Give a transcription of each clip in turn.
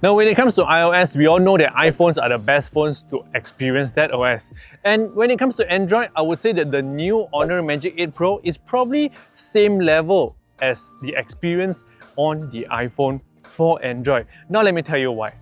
Now, when it comes to iOS, we all know that iPhones are the best phones to experience that OS. And when it comes to Android, I would say that the new HONOR Magic 8 Pro is probably same level as the experience on the iPhone for Android. Now, let me tell you why.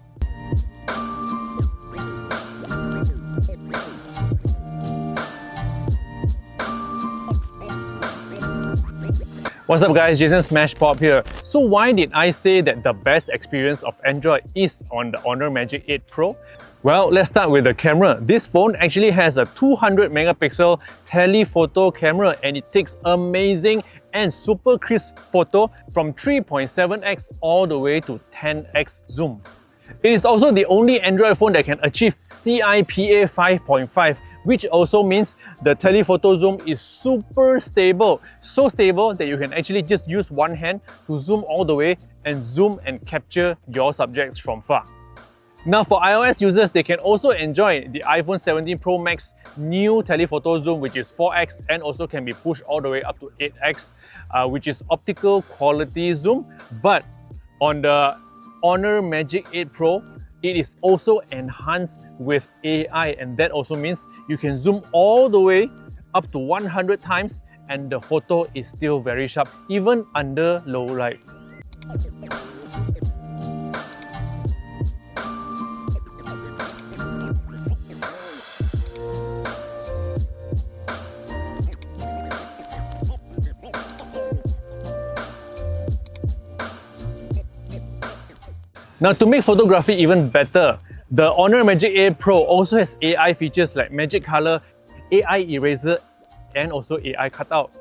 What's up guys, Jason smashpop here. So why did I say that the best experience of Android is on the HONOR Magic 8 Pro? Well, let's start with the camera. This phone actually has a 200 megapixel telephoto camera and it takes amazing and super crisp photo from 3.7x all the way to 10x zoom. It is also the only Android phone that can achieve CIPA 5.5, which also means the telephoto zoom is super stable. So stable that you can actually just use one hand to zoom all the way and zoom and capture your subjects from far. Now for iOS users, they can also enjoy the iPhone 17 Pro Max new telephoto zoom, which is 4x and also can be pushed all the way up to 8x, which is optical quality zoom. But on the HONOR Magic 8 Pro, it is also enhanced with AI, and that also means you can zoom all the way up to 100 times and the photo is still very sharp, even under low light. Now, to make photography even better, the HONOR Magic 8 Pro also has AI features like Magic Color, AI Eraser, and also AI Cutout.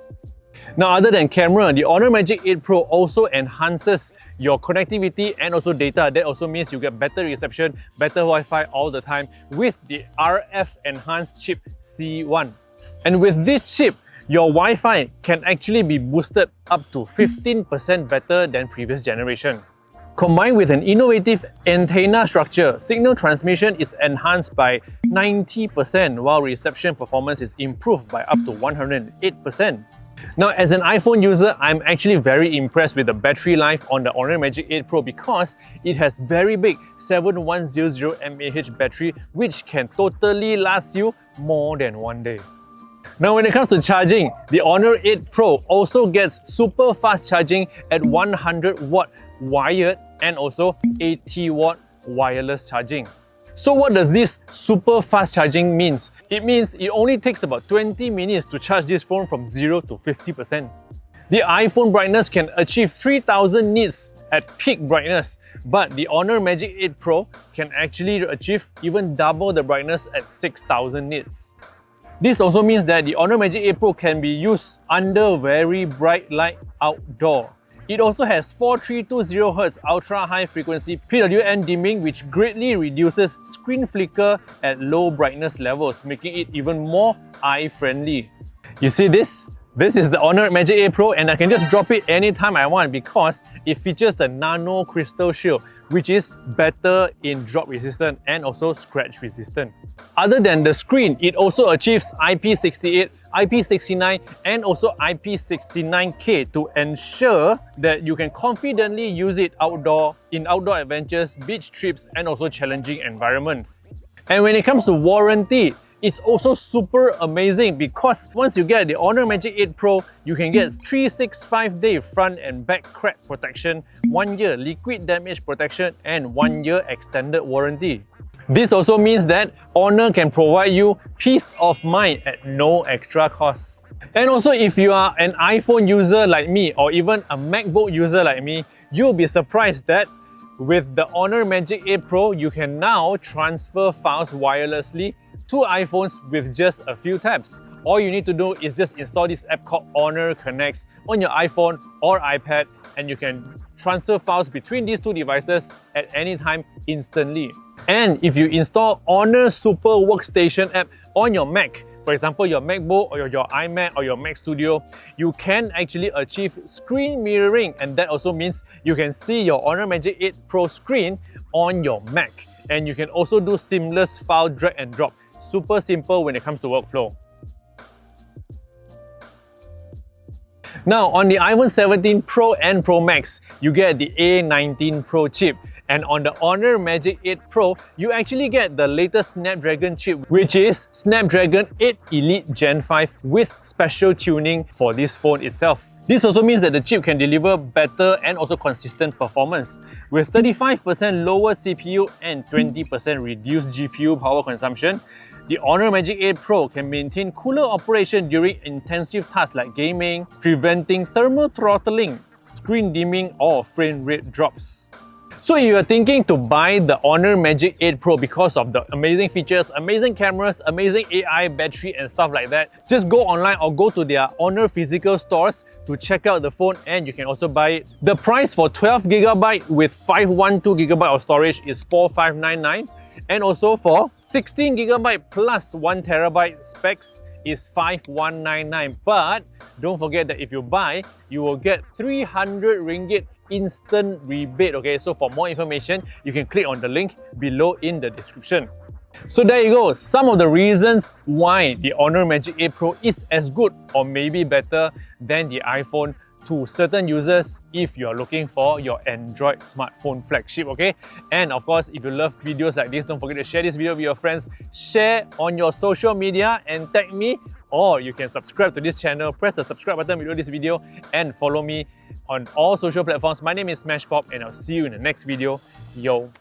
Now, other than camera, the HONOR Magic 8 Pro also enhances your connectivity and also data. That also means you get better reception, better Wi-Fi all the time with the RF enhanced chip C1. And with this chip, your Wi-Fi can actually be boosted up to 15% better than previous generation. Combined with an innovative antenna structure, signal transmission is enhanced by 90%, while reception performance is improved by up to 108%. Now, as an iPhone user, I'm actually very impressed with the battery life on the HONOR Magic 8 Pro because it has very big 7100 mAh battery, which can totally last you more than one day. Now, when it comes to charging, the HONOR 8 Pro also gets super fast charging at 100 watt wired and also 80 watt wireless charging. So what does this super fast charging means? It means it only takes about 20 minutes to charge this phone from 0 to 50%. The iPhone brightness can achieve 3000 nits at peak brightness, but the HONOR Magic 8 Pro can actually achieve even double the brightness at 6000 nits. This also means that the HONOR Magic 8 Pro can be used under very bright light outdoor. It also has 4320Hz ultra high frequency PWM dimming, which greatly reduces screen flicker at low brightness levels, making it even more eye-friendly. You see this? This is the HONOR Magic 8 Pro and I can just drop it anytime I want because it features the nano crystal shield, which is better in drop resistant and also scratch resistant. Other than the screen, it also achieves IP68, IP69 and also IP69K to ensure that you can confidently use it in outdoor adventures, beach trips and also challenging environments. And when it comes to warranty, it's also super amazing because once you get the HONOR Magic 8 Pro, you can get 365-day front and back crack protection, 1 year liquid damage protection, and 1 year extended warranty. This also means that HONOR can provide you peace of mind at no extra cost. And also, if you are an iPhone user like me or even a MacBook user like me, you'll be surprised that with the HONOR Magic 8 Pro, you can now transfer files wirelessly to iPhones with just a few taps. All you need to do is just install this app called HONOR Connects on your iPhone or iPad, and you can transfer files between these two devices at any time instantly. And if you install HONOR Super Workstation app on your Mac, for example, your MacBook or your iMac or your Mac Studio, you can actually achieve screen mirroring, and that also means you can see your HONOR Magic 8 Pro screen on your Mac. And you can also do seamless file drag and drop. Super simple when it comes to workflow. Now, on the iPhone 17 Pro and Pro Max, you get the A19 Pro chip. And on the HONOR Magic 8 Pro, you actually get the latest Snapdragon chip, which is Snapdragon 8 Elite Gen 5 with special tuning for this phone itself. This also means that the chip can deliver better and also consistent performance. With 35% lower CPU and 20% reduced GPU power consumption, the HONOR Magic 8 Pro can maintain cooler operation during intensive tasks like gaming, preventing thermal throttling, screen dimming or frame rate drops. So if you are thinking to buy the HONOR Magic 8 Pro because of the amazing features, amazing cameras, amazing AI battery and stuff like that, just go online or go to their HONOR physical stores to check out the phone and you can also buy it. The price for 12GB with 512GB of storage is $4,599, and also for 16GB plus 1TB specs is $5,199. But don't forget that if you buy, you will get 300 ringgit instant rebate. Okay, so for more information, you can click on the link below in the description. So there you go, some of the reasons why the HONOR Magic 8 Pro is as good or maybe better than the iPhone to certain users if you're looking for your Android smartphone flagship, okay? And of course, if you love videos like this, don't forget to share this video with your friends, share on your social media and tag me, or you can subscribe to this channel, press the subscribe button below this video and follow me on all social platforms. My name is Smashpop and I'll see you in the next video. Yo!